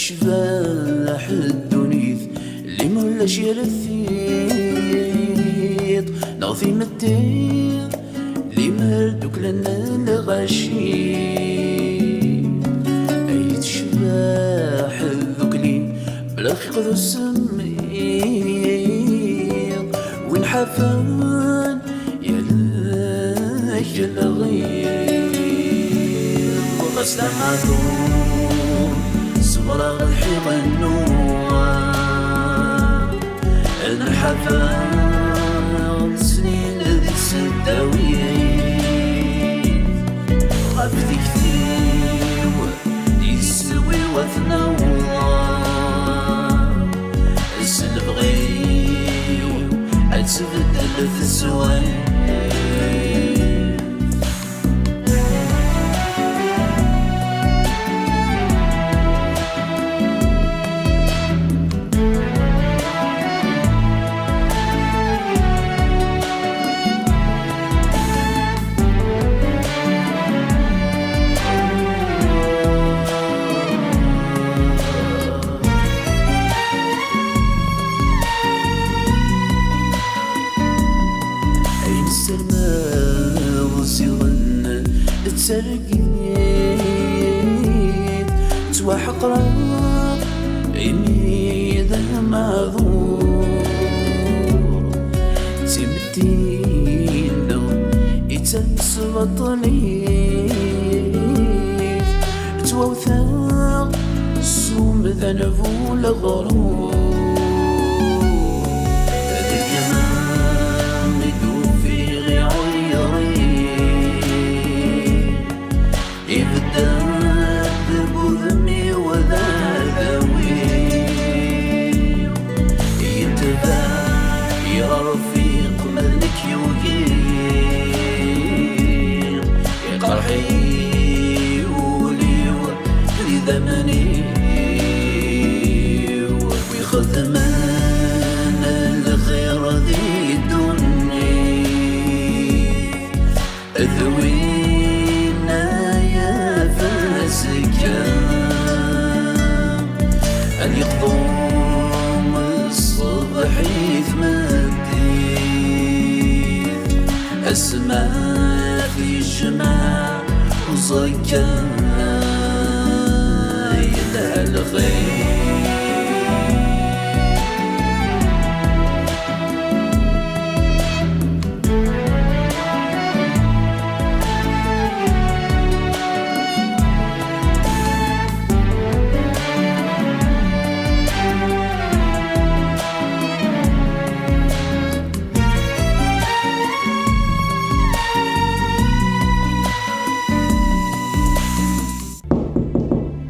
شفاح الدنيث اللي مولاش يرثيط نغثي متين اللي مردوك لنا الغشي أيت شفاح الذكلين بلا خيق ذو السميط وين حفان يلاك الغير وغسل معذور صبر الحيط النوار الحفان سنين ذي السداوين غفت كثير يسوي وثنوار السلف غير أتبدل في السوين ترقيت تواحق راب عيني ذا معذور تمدين يتنس بطني توثق السوم ذنبو الغرور يقضون الصبح يثمديث السماء في الجماع وصكا يلها الخير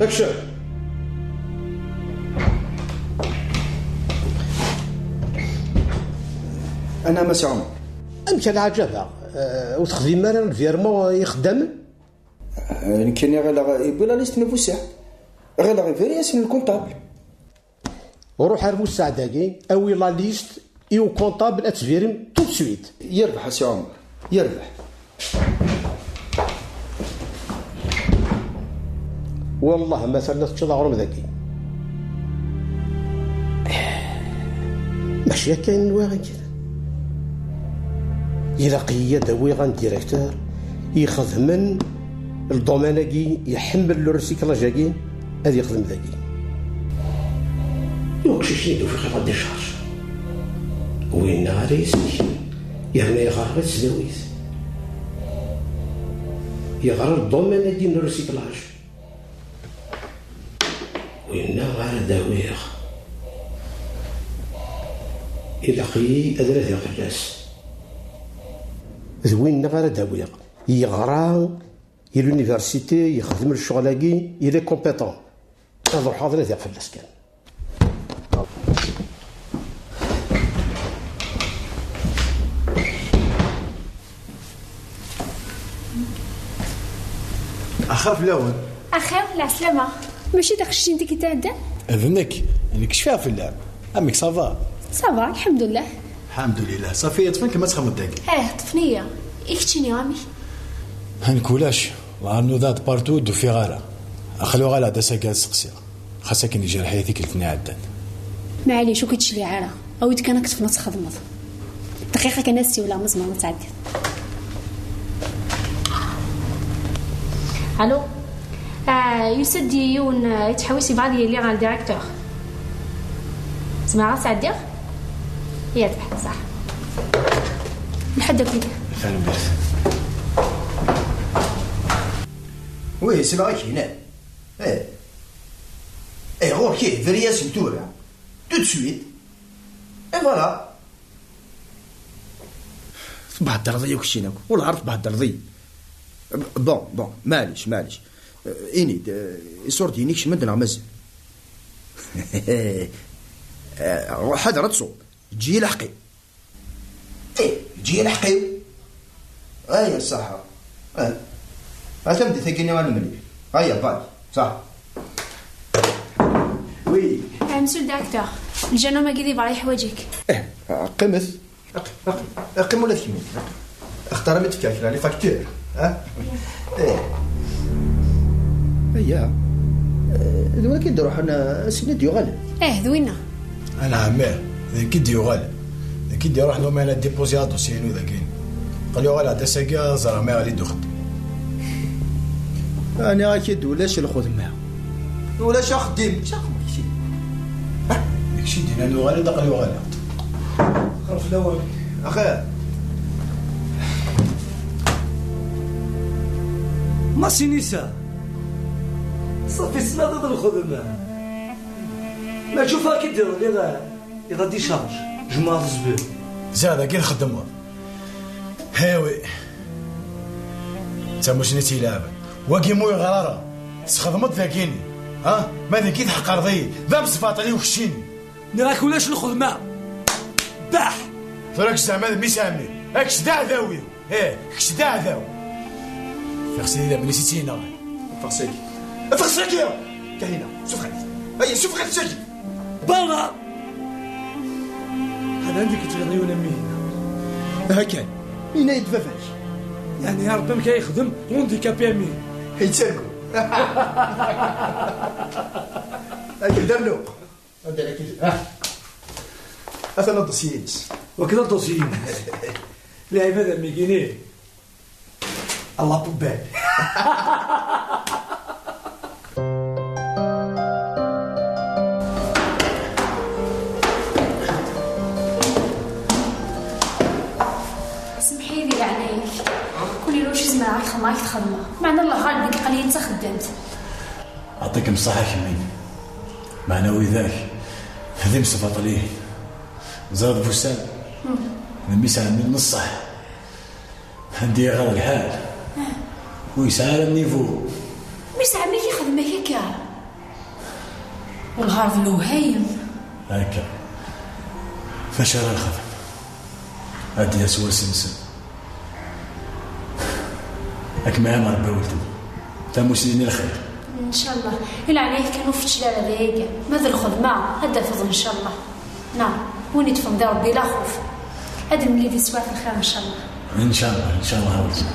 اكشن. انا مسي عمر امشي العجبه وتخدم مالا الفيرمون يخدم كاين غير يبي لا ليست نوفو ساعه غير غير فيرياسين الكونطابل وروح على المساعدة اوي لا ليست ايو كونطابل اتفيرم تو سويت يربح سي عمر يربح. والله ما ثلاث تشضع غرم ذاكي ماشي كاين واغي كذا يلاقي داوي غان ديريكتور يخدم الدوميناكي يحمل الريسيكلاجاكي هذا يخدم ذاكي يوكشي شنو في خطا دي شارج وين ناريس يعني يغرق تسداويت يغرق الدوميناكي الريسيكلاج وين غير داوير يلاقي أدرات يقلاس وين غير داوير يغرى يلونيفرسيتي يخدم الشغلاكي يلي كومبيتون هذا حاضر يا فلاس كان أخاف الأول أخاف لا سلامة ماشي داك الشيء انت كيتعدى اذنك انا كشفها في اللعب امك صافا الحمد لله الحمد لله صافي طفنك ما تخمم داك طفنيه اختيني عمي هنكولاش وعنو ذات بارتو دو في غالا اخلو غالا دا ساكا سقسي خاصة كي نجي حياتك كلتني عدان. معليش وكيتشلي عاره اويد كان كتف نص خدمه دقيقه كناسي ولا مزمر ما تعدي. الو يسد يون يتحوسي بعضي اللي على الديريكتور سمع تعدي يذبح صح لحد فيك فعلا بس وي سي باغي هنا غور كي فيرياسيون تورا تو دو سويت اي فوالا بعد الرضي وكشيناك ولا عرف بعد الرضي بون معليش اني الصور دينيك شمدنا مازال حد رتصو تجي لحقي تجي لحقي اي الصحة تمدي ثقيني وانا مليح هيا فالي صح وي مسيو الدكتور الجنة ما قيدي بعض حوايجك. قمث قم ولا ثمين اختار متى كاكرا لي فاكتور هيا دوما كي نديرو حنا سيني ديوغال ذوينا انا عماه كي ديو غالي كي ديرو روح لهم انا ديبوزي دوسينو ذاكين قال لي غالي هذا ساكا زرا ما غادي دخل انا اكيد ولاش الخدمه ولاش خديم شاخ ماشي داكشي دينا نو غالي دقلي غالي خرف الاول اخي ما سينيسا صافي سنة ضد الخدمة ما تشوفها كي دير إذا دي شارج جماعة الزبير زادا كي نخدموا هاوي تا مش نتي لعبة واقي موي غرارة تخدمت ذاكيني ماذا كي تحق رضي ذا بصفاطلي وخشيني نراك ولاش الخدمة باح فراك زعما مي سامي اكش داع ذاوي كش داع ذاو فخسي اذا بني سيتينا فخسيكي كاينه شوف غادي شوف غادي تجي برا هذا عندك تغنيون مين هكا مين يدففاش يعني يا ربي كي يخدم روندي كابي مين يتسرقوا هاي درلو هذا لك هذا الدوسييس وكذا الدوسيين لعب هذا ميكيني الله بوبال سمحي لي عليك كل لوش زعما راك خماك تخدمه معنى الله غالبك قال لي انت خدمت اعطيك بصحة كمين معنوي ذاك هذي مصفط ليه زاد فستان نميسها من الصح عندي غير الحال ويسعى النيفو ويسعى ملي يخدمك هكا والغرض الوهايم هكا فاش راه الخدم هادي سوا سمسم هاك معاه ربي ولدو تا مسنين الخير ان شاء الله الا عليك كانوا في الشلال هذاك ماذا الخدمه هذا فضل ان شاء الله نعم وين يتفضل ربي لا خوف هذا ملي دي سوا في الخير ان شاء الله ان شاء الله ولدي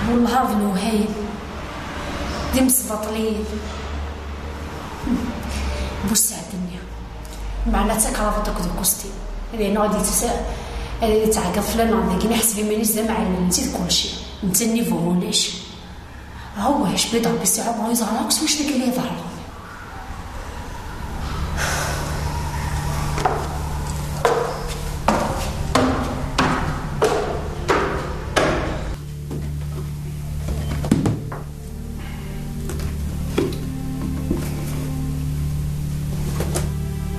والله هذا الوهايم دي مصبطلين بوسع الدنيا معنا تكرافطك ذو كوستي لأنه غادي تعقد فلان لكن حسبي مانيش زعما على نسيت كلشي انت النيفو وناش هو اش بيضرب بالساعه بغا يزهرك واش داك اللي يظهر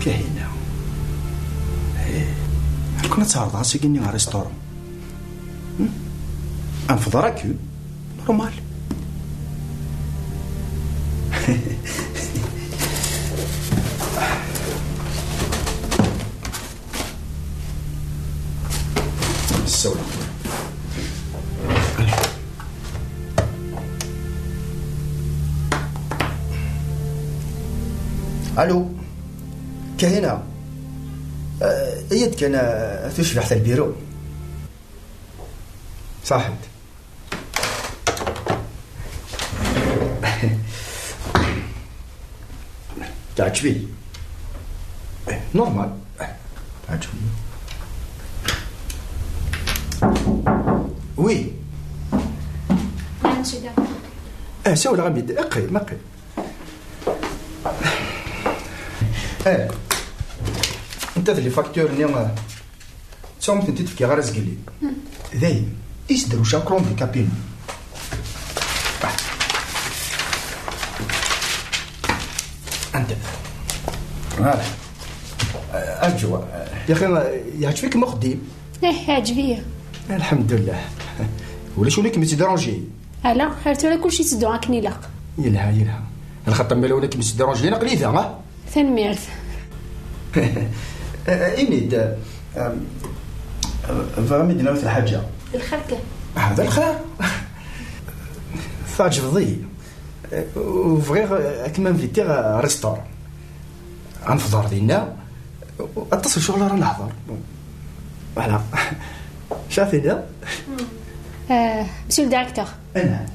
كاينه كنا تعرض على سيكيني على ريستورون انفض راكو نورمال السولة الو كاينه يد كان في شبح البيرو صحت. تعجبني نورمال. تعجبني. وي نعم سي دكتور. سوي غامي اقري مقري. انت اللي فاكتور نيا تصوم انت تفكي غير زقلي دايم يصدروا شاكرون دي كابين. انت فوالا ارجو يا اخي يعجبك مخدم. ايه عجبيه الحمد لله. ولا شو لك ما تدرونجي الا حرت ولا كلشي تدو راكني لاق يلها الخطه مالا ولا كي تدرونجي قليله ها تنميرت. إني فهمي دينا في الحاجة الخركة هذا الخير تعجبضي وفغير كما نفيتي ريستور غنفطر دينا اتصل شغل راه نحضر فوالا شافينا. مسيو الديريكتور انا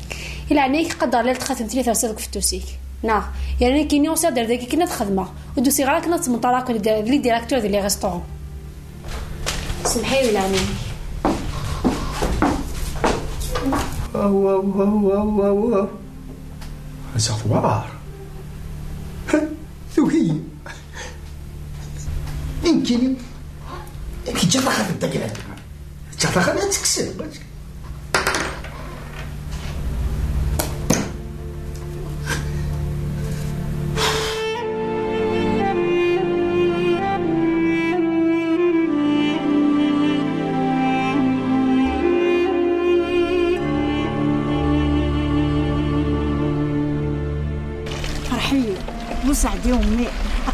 الا عنيك قدر ليله خاتم 3 رصيدك في التوسيك نا يعني كيني وصا دار داكي كنا تخدمه ودوسي غير كنا تمطراك لي ديريكتور ديال لي ريستورون. سمحي لي عني واو صفوار ثوهي يمكن جات خاف الدقيقه جات خاف تكسر. سعدي امي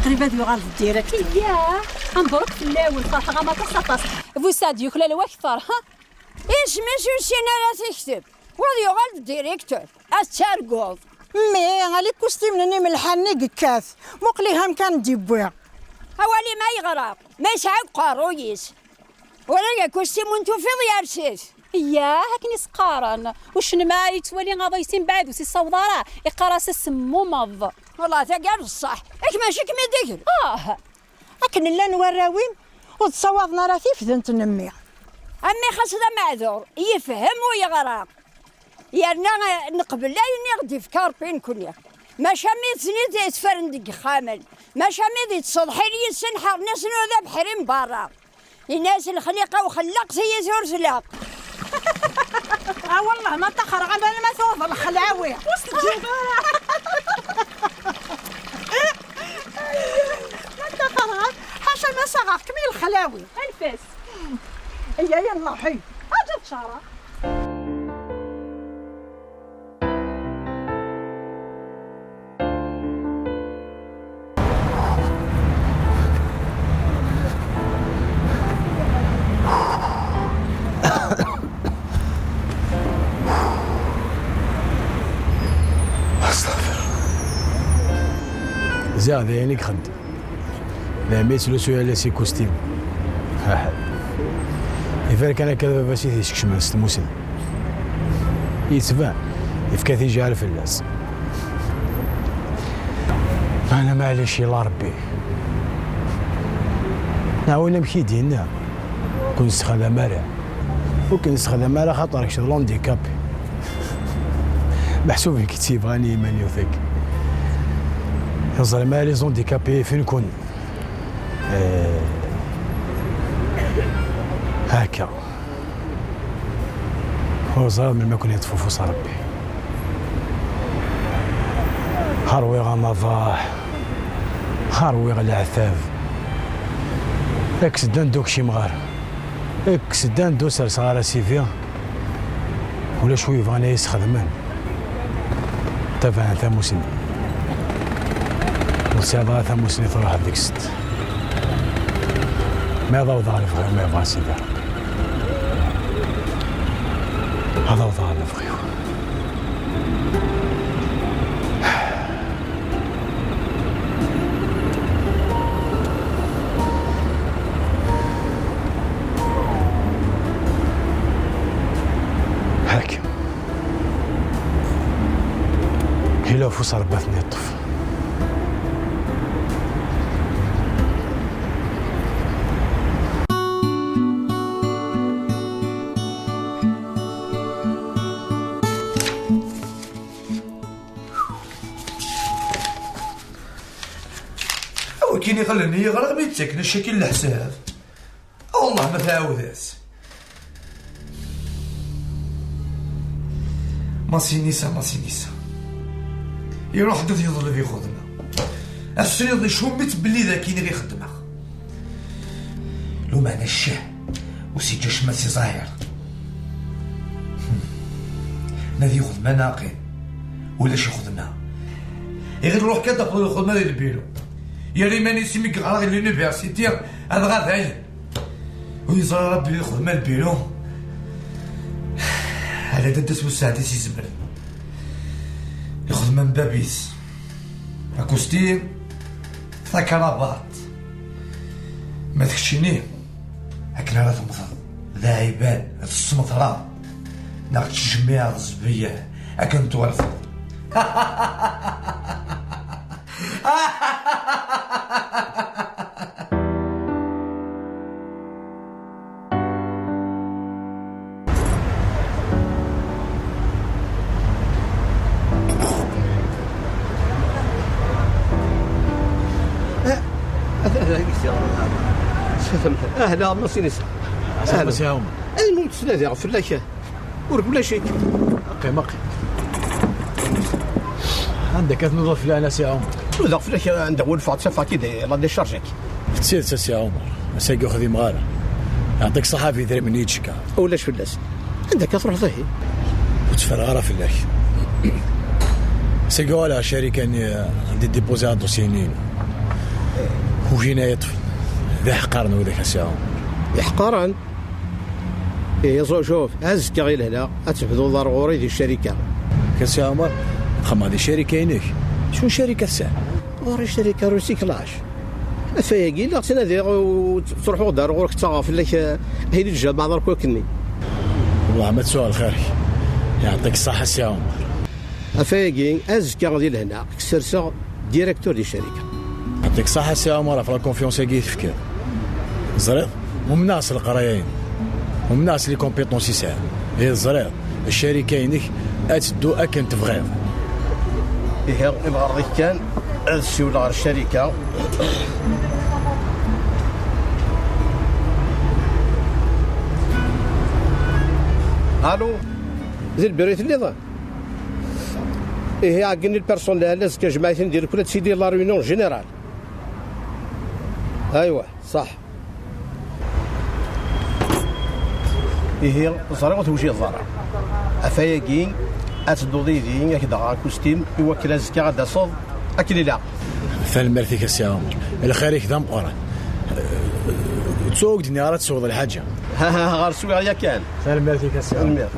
قريبه يغال في الديريكت. ياه نبرك في الاول فرحه ما تصطاس فو ساديو كلا واكثر ها ايش ماشي شينا لا تكتب وغادي يغال في الديريكتور اتشاركوض مي غالي كوستيمني من الحني كاث مقليها كان ديبويا اوالي ما يغرق ما يسعق قارويس ولا كوستيم وانتو في ضيارسيس. ياه هاكني سقارن وش ما يتولي غاضي يسين بعد وسي صوضاره يقراس السمو مض والله تقال الصح اش ماشي كما دير لكن لا نوراوين وتصوضنا راه في ذنت نمي امي خاص ذا معذور يفهم ويغرق يرنا نقبل لا يغدي في كاربين كلها ما شامي سنيت يتفرندق خامل ما شامي يتصلحي لي السنحر ناس ذا بحرين برا الناس الخليقه وخلق سيزور سلاق. والله ما تخرج انا ما ثوب الخلاوي وسط الجبال ما تخرج حاشا ما صغر كمل الخلاوي انفس يلا حي اجل شارع. زاد يعني خد لا ميتلو سويا سي كوستيم يفرق انا كذا باش يشكش من الموسم يتبان يفكاثي جا على الفلاس. انا معليش يلا ربي نعاونا مكيدينا كون نستخدم مالا وكن نستخدم مالا خاطرك شي لونديكابي محسوب الكتيب غاني ماني وثيك يظهر ما لي زونديكابي فين نكون هكا هو ظلام من ما كون يطفو فوس ربي هروي غمضاح هروي العثاب اكسدان دوك شي مغار اكسدان دو سر صغار سيفيا ولا شوي فانا يسخدمان تفاهم ثاموسني وسيادة ثاموسني تروح هذيك الست ما ضوضع لفغيو ما يبغى سيدي ربي هذا وضع لفغيو إلا فوس رباتني الطف. كاين يخليني يغرق ما يتسكن الشكل الحساب. والله ما تعاوداس. ماسينيسا يروح حدث يظل في خدمة السريض شومت بلي ذا كاين غير خدمة لو معنى الشه وسيجاش ماسي ظاهر نادي خدمة ناقي ولا شي خدمة غير روح كدا في الخدمة ديال البيرو يا ريماني سيميك غير لونيفرسيتي هذا غادي ويزرى ربي خدمة البيرو على ددس وساعتي سي زبل يخدم من بابيس اكوستيم ثكرابات ما تخشينيه هكنا راه تمثل ذايبان السمطرة ناقش جميع الزبية هكا نتورث اهلا ماسينيسا اهلا سي عمر المهم تسنادي غفر لك ورك ولا شيء مقي عندك تنظف لنا سي عمر نظف لك عندك ولفات صفا كده الله يشارجك تسير سي عمر مساقي خذي مغاله يعطيك صحافي ذري من يتشكى ولاش فلاس عندك تروح ضهي وتفرغ في الله سيقوا على شركه عندي ديبوزي على دوسينين وجينا يطفي ذا حقارنا وذاك سي عمر يحقران إيه شوف هز غير هنا أتبدو ضروري دي الشركة كسي عمر خما هذه شركة ينك شو شركة ساعة غير شركة روسيكلاج أفايقين لا تنادي وتروحوا دار غورك تغاف لك هيدي الجامعة ضرك وكني والله ما تسوى خيرك يعطيك الصحة سي عمر أفايقين هز غادي لهنا كسرسا ديريكتور دي الشركة يعطيك الصحة سي عمر في لا كونفيونس كي تفكر زريض ومن الناس القرايين ومن الناس اللي كومبيتونسي ساعة هي زريض الشركة ينك أتدو أكن تبغيض إيه نبغى رضيك كان السيولة على الشركة الو زي البريت اللي ضا إيه عقلني البيرسونيل لازم كجماعة ندير كل تسيدي لا ريونيون جينيرال أيوة صح إيه زرعت وجه الضرع أفايقين أتدوضيدين هكذا كوستيم يوكل الزكاة غدا صوب أكل لا فالمرثيك السي عمر الخيريك ذا مقرن تسوق دنيا تسوق الحاجة ها غير سوق يا كان فالمرثيك السي عمر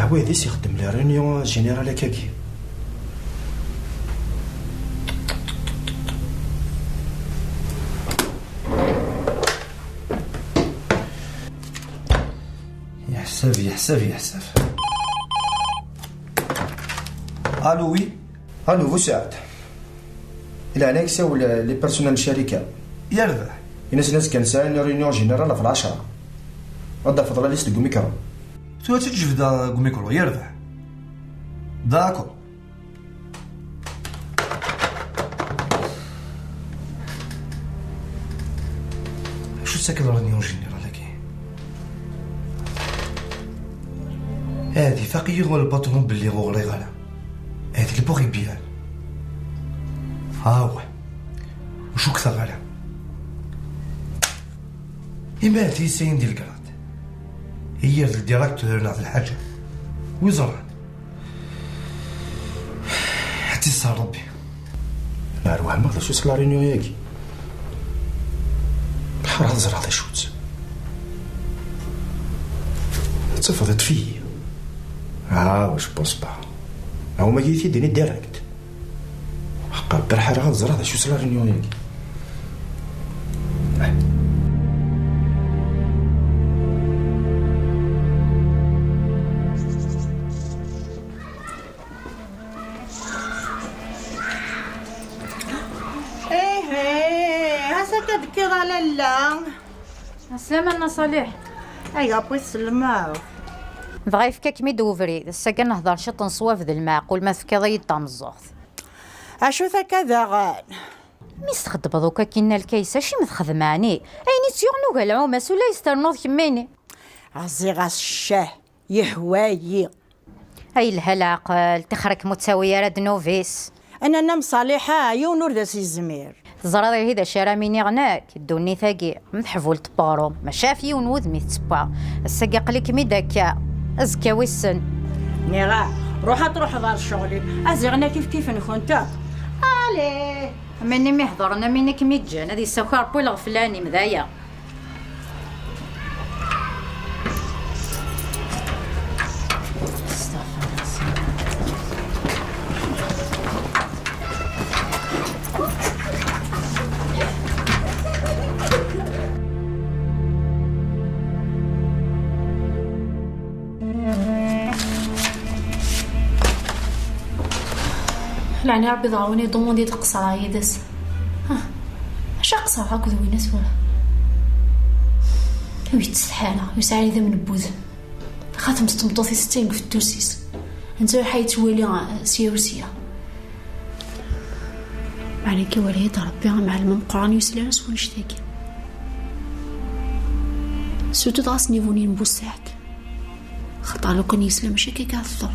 العواديس يخدم لي ريونيون جينيرال هكاكي يحسب الو وي الو وسعد الى هناك ساو لي بيرسونال الشركه يربح الناس كان ساين ريونيون جينيرال في 10 غدا فضل ليست دو ميكرو تو تجيب دا ميكرو يربح داكو شو ساكن ريونيون جينيرال هكي هادي فقير ولا الباترون باللي غوري غالا هادي اللي بوغي بيان ها هو وشو كثر غالا إما هادي سين ديال الكرات هي الديريكتور هنا في الحاجة وزران حتى صار ربي لا روح ما شو سلا ريونيون ياكي بحال زرع هذا شوت تفضت فيا. واش بوس با هو ما جيتي ديني ديريكت حقا برحة راه غتزرع هذا شو صرا رينيون ياكي. كذا لالا. السلامة أنا صالح. أيوا بغيت تسلماو. بغا يفكاك مي دوفري السا كنهضر شط نصواف ذا المعقول ما فكا ضيطا مزوخ. أشو ذاك غان مي استخدم دوكا كينا الكيسة شي متخدماني أيني تيغنو قال العوماس ولا يسترنوض كميني. عزي غاس الشاه يهوايي. أي لها العقل تخرك متساوية راد نوفيس. أنا نم صالحة يونور ذا سي الزمير. زرادي هيدا شارع ميني غناك دوني ثاقي متحفول تبارو ما شاف يون وذمي تسبا الساقا قليك مي داكا ازكا ويسن نيغا روح تروح دار شغلي ازغنا كيف نكونتا الي مني مي حضرنا ميني كمي جان هذه السكر بولا غفلاني مذايا. لعني ربي ضاوني ضمون تقصر عيدس. اش قصر هاك ذويناس ولا ويتسحالة يسعى ذا من بوذ خاتم تمطوثي ستين في التوسيس انت حي تولي سيوسيا معني كي وليت ربي مع المقران يسلان سون شتاكي سوتو داس نيفوني نبوساك خطا لو كان يسلم ماشي كي قاعد الظروف.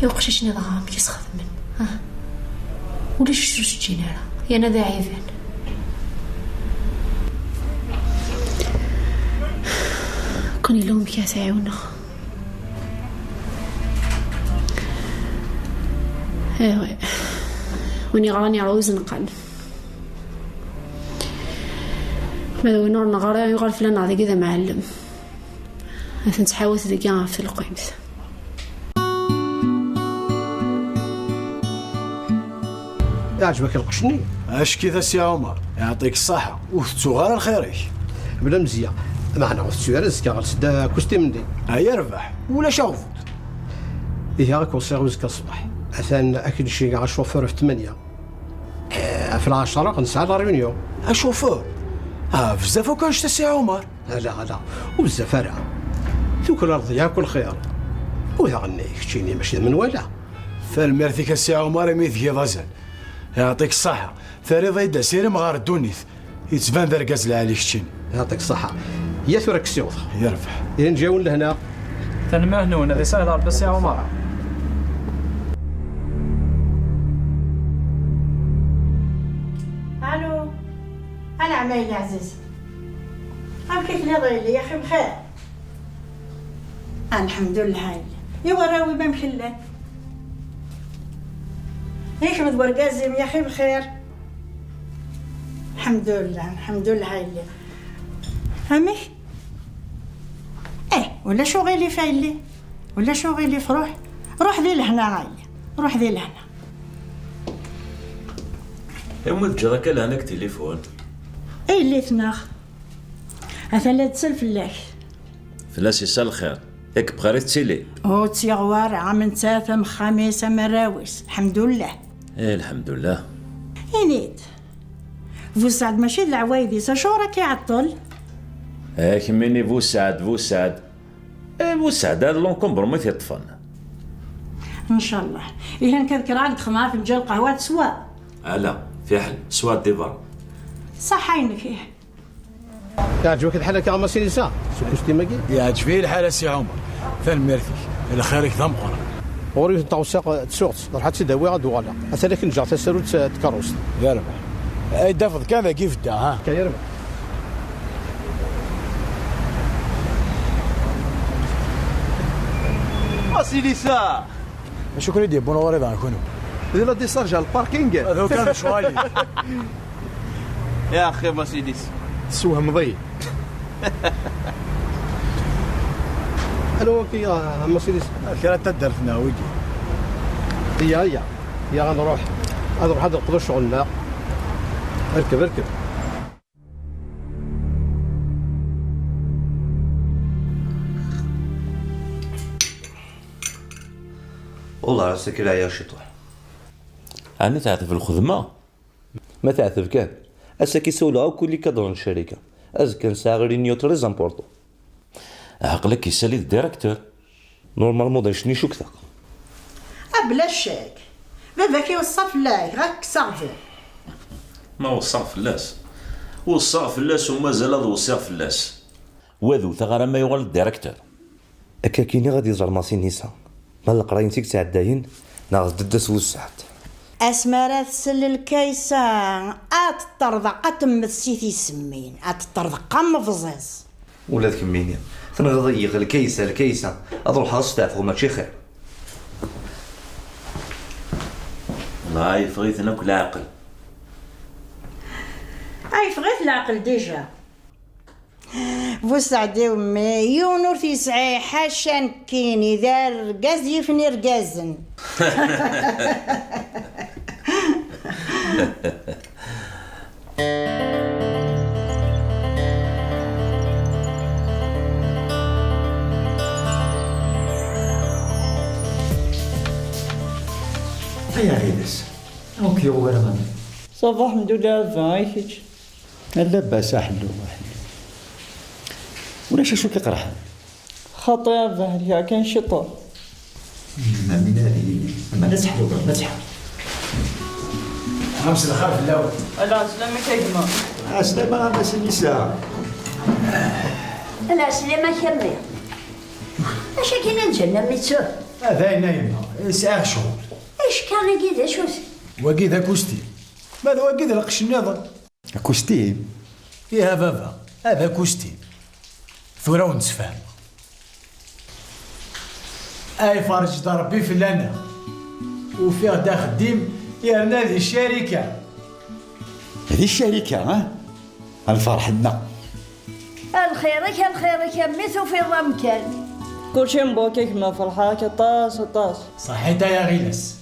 يوقش شنو ضغام كيس خدمن ولا شو تجينا يا انا ذا عيفان كوني لهم كاس عيونا ايوا وني غراني عروز نقل ماذا ونور نغرا يغال فلان هذا كذا معلم مثلا تحاول تلقى في القيمة. يعجبك القشني؟ اش كذا سي عمر يعطيك الصحة وثتو غير الخيريك بلا مزيان معنا وثتو غير زكا غتسدا كوستي من دي هيا ربح ولا شوفت إيه هاك وصيغ زكا الصباح مثلا أكل شي كاع الشوفور في 8 في 10 غنسعى لا ريونيون. الشوفور بزاف وكانش سي عمر. لا وبزاف راه ذوك الأرض ياكل خير وإذا غنيك تشيني ماشي من ولا فالمرثيك سي عمر ميثكي غزال يعطيك الصحة ثاري ضيدا سيري مغار الدونيث يتبان ذرقاز العالي كتشيني. يعطيك الصحة يا ثورك السيوط يربح إذا نجاون لهنا تنما هنون هذه سهلة بس يا عمر. الو انا عمايل عزيز كيف لي ضيلي يا اخي بخير الحمد لله هاي يوا راوي ما مخلان ليش مدور قازم يا اخي بخير الحمد لله هاي اللي فهمك ولا شغلي فايلي ولا شغلي في روح ذي لهنا هاي روح ذي لهنا يوم تجرك لهناك تليفون اللي تناخ مثلا تسلف الله فلاس يسال الخير ياك بغاري تسيلي تيغوار عام ثلاثة خميسة مراوس الحمد لله. الحمد لله نيت فوسعد ماشي العوايدي شورك يعطل كميني فوسعد هذا لونكومبر ما يطفن ان شاء الله. إلا نكذكر عاد خمار في مجال قهوة سوا لا في حل سوا ديبر صح عينك يعجبك الحالة كاع ماشي نساء سكوستي ماكي يعجبني الحالة سي عمر ثان ميرثيك إلا خيرك ضمقرا وريت التوسيق تسوقت راح تداوي غدو غالا حتى لكن جات تسالو تكروست يا ربح اي دافض كذا كيف دا ها يا ربح سيدي سا شكرا دي بون وريضا كونو لا دي سارجا الباركينغ هذا كان شوالي يا اخي ما سيدي تسوهم ضي. الو كي مرسيدس كرا تدرتنا ويجي. هي غنروح هذا نقضوا شغلنا. اركب والله راسك لا يا شطوح. أنا تعرف الخدمة ما تعرف كان أسا كيسولو كل كادرون الشركة كان ساغري نيوتري زامبورتو. عقلك يسالي الديريكتور نورمالمون دايشني شوكتا. بلا شك بابا كيوصف لك غاك صافي. ما وصى فلاس وصى فلاس ومازال هذا وصى فلاس وذو ثغرة ما يغل الديريكتور. أكا كيني غادي يزرماسي نيسا ما القراين تيك تعداين ناغ ددس وسعت. اسمارات تسل الكيسة اتطردق اتمسيتي يسمين اتطردق مفزاز ولاد كميني تنغضيق الكيسة اضروح استعفو ماشي خير. والله يفغيت ناكل عقل. فغيت العقل ديجا. بوسعدي ومي يونور تيسعي حاشا كيني دار رقاز يفني رقازن. هيا غيدس اوكي ولا صباح الحمد لله فايكج لاباس حلو ولا شو كيقرح خطير ظهري كان شطور من هذه ما نسحلو نسحل خمس الخير في الاول. لا سلامة كيما سلامة بس النساء. لا سلامة كمي اش كاين الجنة ميتسو هذا نايمة ساعة شهور. اش كان كيدا شوف وكيد اكوستي ماذا وكيد لقش النظر اكوستي يا بابا هذا اكوستي ثورة ونتفاهم. اي فرج ضربي في لنا وفيه دا خديم يرنا هذه الشركة. هذه الشركة ها الفرح لنا. الخيرك ميتو في الرمكان كل شيء مبوكيك ما فرحاك طاس صحيت يا غيلس